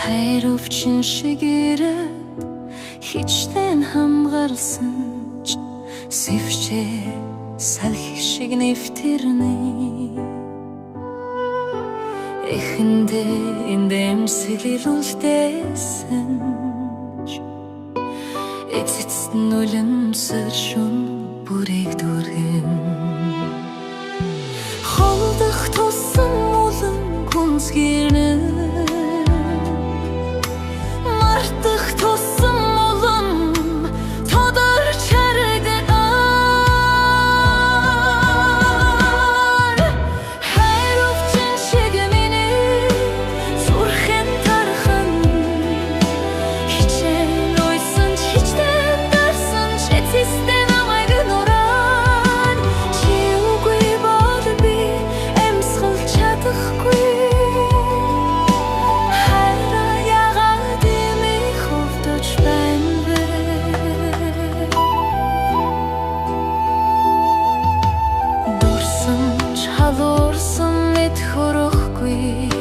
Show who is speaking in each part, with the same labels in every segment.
Speaker 1: Хайрөвчин шиг ирээд хичнээн хамгаалсан ч сэвчээ салхи шиг нэвтэрнэ. Эхэндээ эндэмсэл илүүлдээсэн ч эцэст нь үлэмсэл шүн бүрийг дүргэн. Холдох тусам улам гүнзгийрнэ. Мартах тусам улам тодорч харагдана. Хайрөвчин шиг миний зүрхэн тархан хичээл уйсан ч хичнээн дарсан ч эцэстээ намайг нураад чи үгүй бол би эмсгэл чадахгүй. Халуурсан мэд хөрөхгүй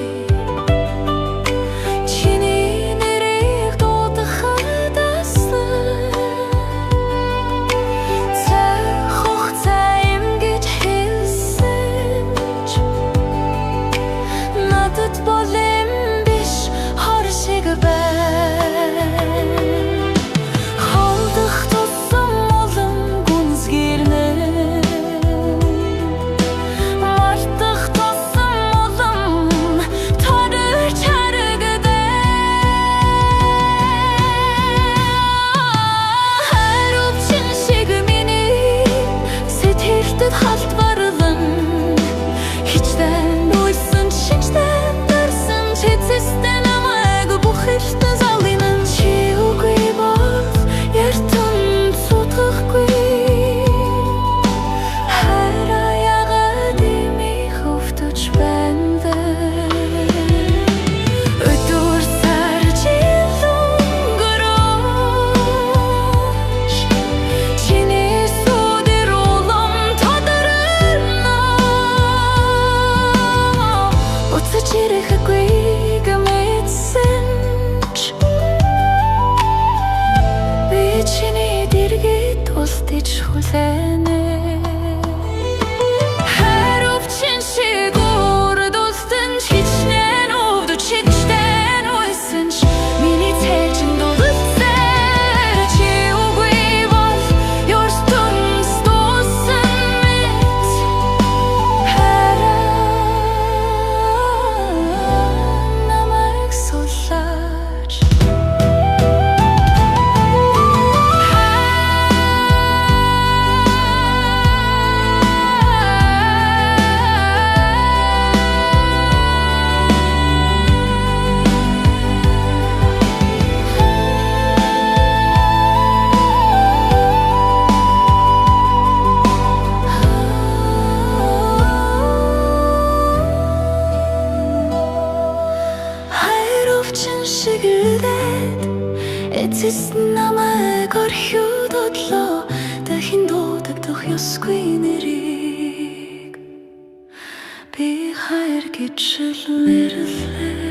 Speaker 1: чиний нэрийг дуудахад ассан. Цай хугацаа юм гэж хэлсэн ч надад бол юм биш хор шиг байна. Холдох тусам улам гүнзгийрнэ. Хайрөвчин шиг урдулсан ч хичнээн өвдөж хичнээн уйсан ч миний цайчин дулцаар чи үгүй бол ёртунс дууссан мэт хараа намайг суулаач. Хайрөвчин шиг ирээд эцэст намайг орхиод одлоо. Дахин дуудагдах ёсгүй нэрийг би хайр гэж нэрлэе.